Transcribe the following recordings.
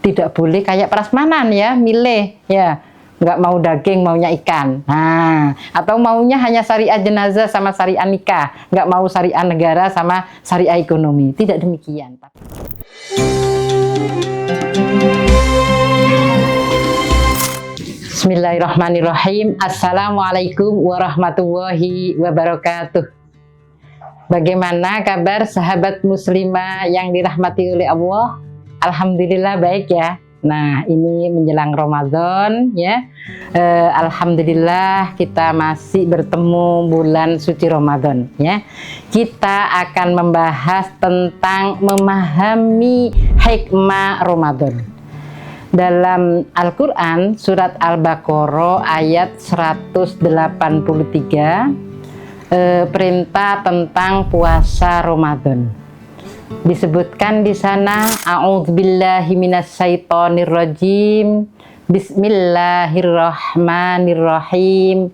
Tidak boleh kayak prasmanan ya, milih ya, nggak mau daging, maunya ikan. Nah, atau maunya hanya syariah jenazah sama syariah nikah, nggak mau syariah negara sama syariah ekonomi. Tidak demikian. Bismillahirrahmanirrahim. Assalamualaikum warahmatullahi wabarakatuh. Bagaimana kabar sahabat muslimah yang dirahmati oleh Allah? Alhamdulillah baik ya. Nah, ini menjelang Ramadan ya. Alhamdulillah kita masih bertemu bulan suci Ramadan ya. Kita akan membahas tentang memahami hikmah Ramadan. Dalam Al-Quran surat Al-Baqarah ayat 183 perintah tentang puasa Ramadan. Disebutkan di sana, a'udzubillahi minasyaitonirrajim, bismillahirrahmanirrahim,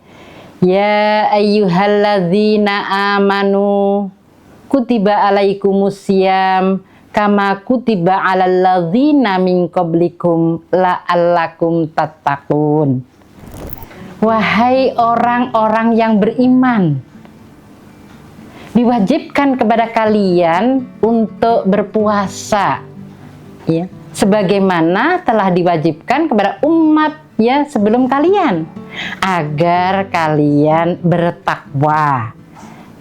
ya ayyuhalladzina amanu kutiba alaikumusiyam kama kutiba alal ladzina min qablikum la'allakum tattaqun. Wahai orang-orang yang beriman, diwajibkan kepada kalian untuk berpuasa ya, sebagaimana telah diwajibkan kepada umat ya sebelum kalian, agar kalian bertakwa.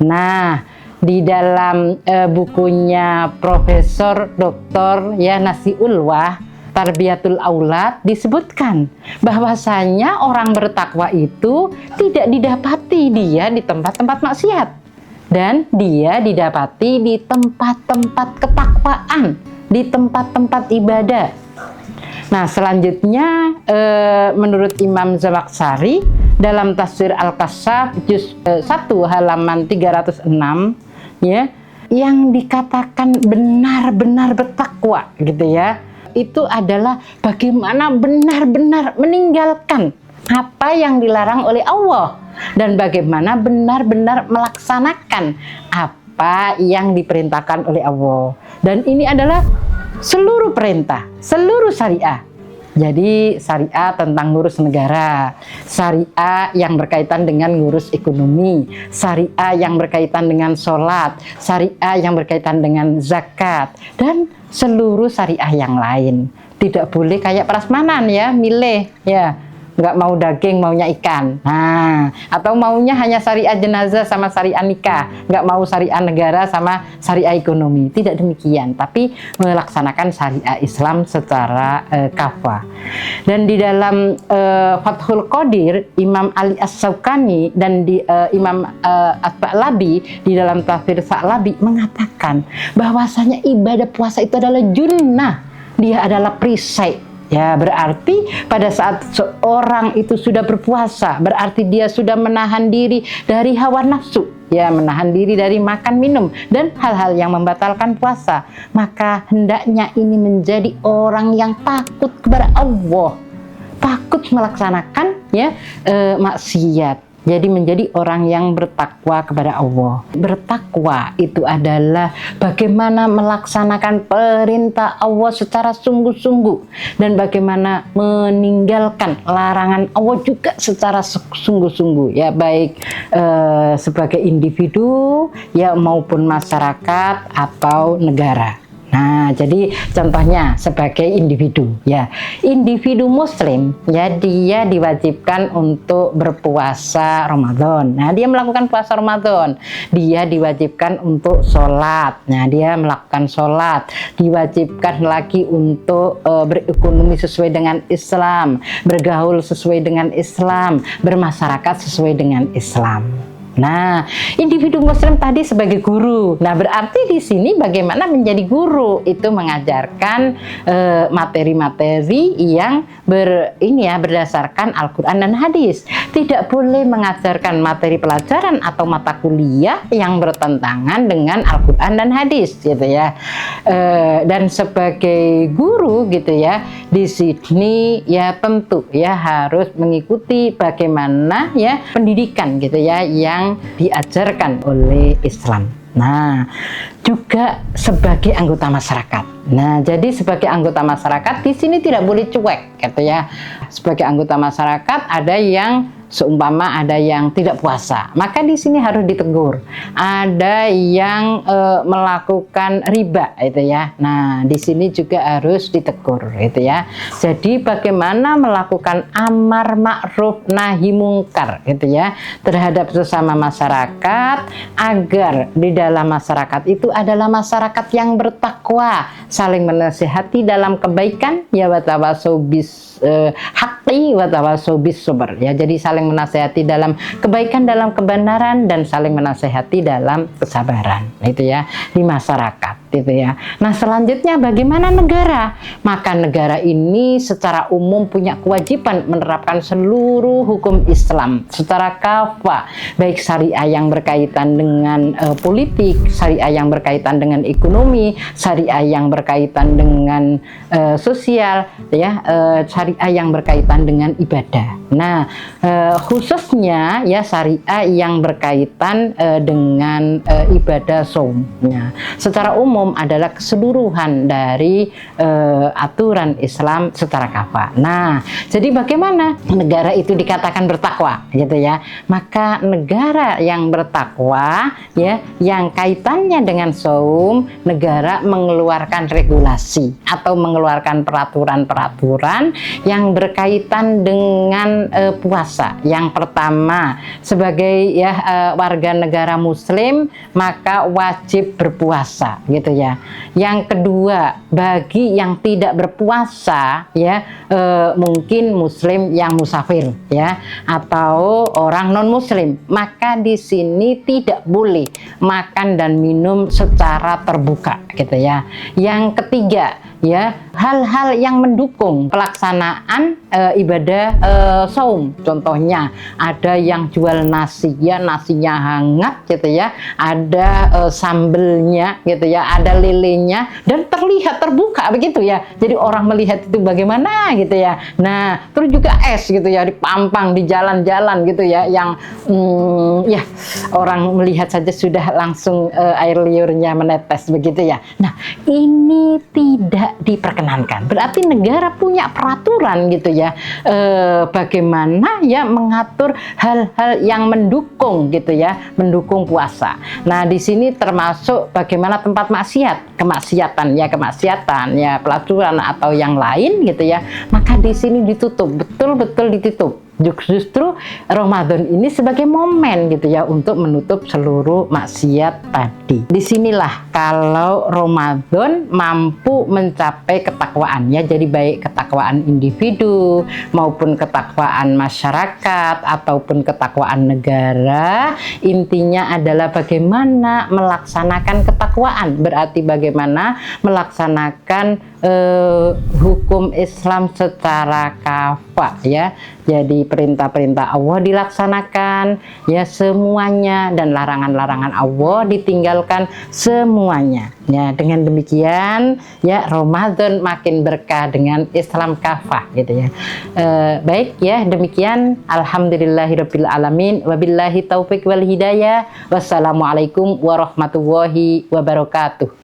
Nah, di dalam bukunya Profesor Dr. ya Nasiul Wah Tarbiyatul Aulad disebutkan bahwasanya orang bertakwa itu tidak didapati dia di tempat-tempat maksiat, dan dia didapati di tempat-tempat ketakwaan, di tempat-tempat ibadah. Nah, selanjutnya menurut Imam Zamakhsyari dalam tafsir Al-Kasyaf juz 1 halaman 306 ya, yang dikatakan benar-benar bertakwa gitu ya, itu adalah bagaimana benar-benar meninggalkan apa yang dilarang oleh Allah dan bagaimana benar-benar melaksanakan apa yang diperintahkan oleh Allah. Dan ini adalah seluruh perintah, seluruh syariah. Jadi syariah tentang ngurus negara, syariah yang berkaitan dengan ngurus ekonomi, syariah yang berkaitan dengan sholat, syariah yang berkaitan dengan zakat, dan seluruh syariah yang lain. Tidak boleh kayak prasmanan ya, milih ya, nggak mau daging, maunya ikan. Nah, atau maunya hanya syariah jenazah sama syariah nikah, nggak mau syariah negara sama syariah ekonomi. Tidak demikian, tapi melaksanakan syariah Islam secara kafah. Dan di dalam Fathul Qadir, Imam Ali As-Syaukani dan Imam As-Sa'labi di dalam tafsir Sa'labi mengatakan bahwasanya ibadah puasa itu adalah junnah, dia adalah perisai. Ya, berarti pada saat seorang itu sudah berpuasa, berarti dia sudah menahan diri dari hawa nafsu, ya, menahan diri dari makan minum dan hal-hal yang membatalkan puasa. Maka hendaknya ini menjadi orang yang takut kepada Allah, takut melaksanakan ya maksiat. Jadi menjadi orang yang bertakwa kepada Allah. Bertakwa itu adalah bagaimana melaksanakan perintah Allah secara sungguh-sungguh dan bagaimana meninggalkan larangan Allah juga secara sungguh-sungguh ya, baik sebagai individu ya maupun masyarakat atau negara. Nah, jadi contohnya sebagai individu ya, individu muslim ya, dia diwajibkan untuk berpuasa Ramadan. Nah, dia melakukan puasa Ramadan, dia diwajibkan untuk sholat. Nah, dia melakukan sholat, diwajibkan lagi untuk berekonomi sesuai dengan Islam, bergaul sesuai dengan Islam, bermasyarakat sesuai dengan Islam. Nah, individu muslim tadi sebagai guru. Nah, berarti di sini bagaimana menjadi guru itu mengajarkan materi-materi yang berdasarkan Al-Quran dan hadis. Tidak boleh mengajarkan materi pelajaran atau mata kuliah yang bertentangan dengan Al-Quran dan hadis gitu ya. Dan sebagai guru gitu ya, di sini ya tentu ya harus mengikuti bagaimana ya pendidikan gitu ya yang diajarkan oleh Islam. Nah, juga sebagai anggota masyarakat. Nah, jadi sebagai anggota masyarakat di sini tidak boleh cuek, gitu ya. Sebagai anggota masyarakat ada yang seumpama ada yang tidak puasa, maka di sini harus ditegur. Ada yang melakukan riba, itu ya. Nah, di sini juga harus ditegur, itu ya. Jadi bagaimana melakukan amar ma'ruf nahi mungkar, gitu ya, terhadap sesama masyarakat, agar di dalam masyarakat itu adalah masyarakat yang bertakwa, saling menasihati dalam kebaikan, ya watawasau bis haqqi watawasau bis sabr, ya. Jadi saling menasihati dalam kebaikan, dalam kebenaran, dan saling menasihati dalam kesabaran, itu ya, di masyarakat, itu ya. Nah, selanjutnya bagaimana negara? Maka negara ini secara umum punya kewajiban menerapkan seluruh hukum Islam secara kafah, baik syariah yang berkaitan dengan politik, syariah yang berkaitan dengan ekonomi, syariah yang berkaitan dengan sosial, ya, syariah yang berkaitan dengan ibadah. Nah, khususnya ya syariah yang berkaitan dengan ibadah saumnya. Secara umum adalah keseluruhan dari aturan Islam secara kafah. Nah, jadi bagaimana negara itu dikatakan bertakwa, gitu ya? Maka negara yang bertakwa, ya, yang kaitannya dengan saum, negara mengeluarkan regulasi atau mengeluarkan peraturan-peraturan yang berkaitan dengan puasa. Yang pertama, sebagai ya warga negara muslim, maka wajib berpuasa, gitu ya. Yang kedua, bagi yang tidak berpuasa, ya, mungkin muslim yang musafir, ya, atau orang non muslim, maka di sini tidak boleh makan dan minum secara terbuka, gitu ya. Yang ketiga, ya, hal-hal yang mendukung pelaksanaan ibadah saum. Contohnya ada yang jual nasi, ya, nasinya hangat, gitu ya, ada sambelnya, gitu ya, ada lelenya, dan terlihat terbuka begitu ya. Jadi orang melihat itu bagaimana, gitu ya. Nah, terus juga es, gitu ya, dipampang di jalan-jalan, gitu ya, yang ya orang melihat saja sudah langsung air liurnya menetes begitu ya. Nah, ini tidak diperkenankan. Berarti negara punya peraturan, gitu ya, bagaimana ya mengatur hal-hal yang mendukung, gitu ya, mendukung puasa. Nah, di sini termasuk bagaimana tempat maksiat, kemaksiatan ya, pelaturan atau yang lain, gitu ya. Maka di sini ditutup, betul-betul ditutup. Justru Ramadan ini sebagai momen, gitu ya, untuk menutup seluruh maksiat tadi. Disinilah kalau Ramadan mampu mencapai ketakwaan, ya, jadi baik ketakwaan individu maupun ketakwaan masyarakat ataupun ketakwaan negara. Intinya adalah bagaimana melaksanakan ketakwaan, berarti bagaimana melaksanakan hukum Islam secara kafah, ya. Jadi perintah-perintah Allah dilaksanakan, ya, semuanya, dan larangan-larangan Allah ditinggalkan semuanya. Ya, dengan demikian, ya, Ramadan makin berkah dengan Islam kafah, gitu ya. Baik, ya, demikian. Alhamdulillahirabbil alamin, wabillahi taufik wal hidayah. Wassalamualaikum warahmatullahi wabarakatuh.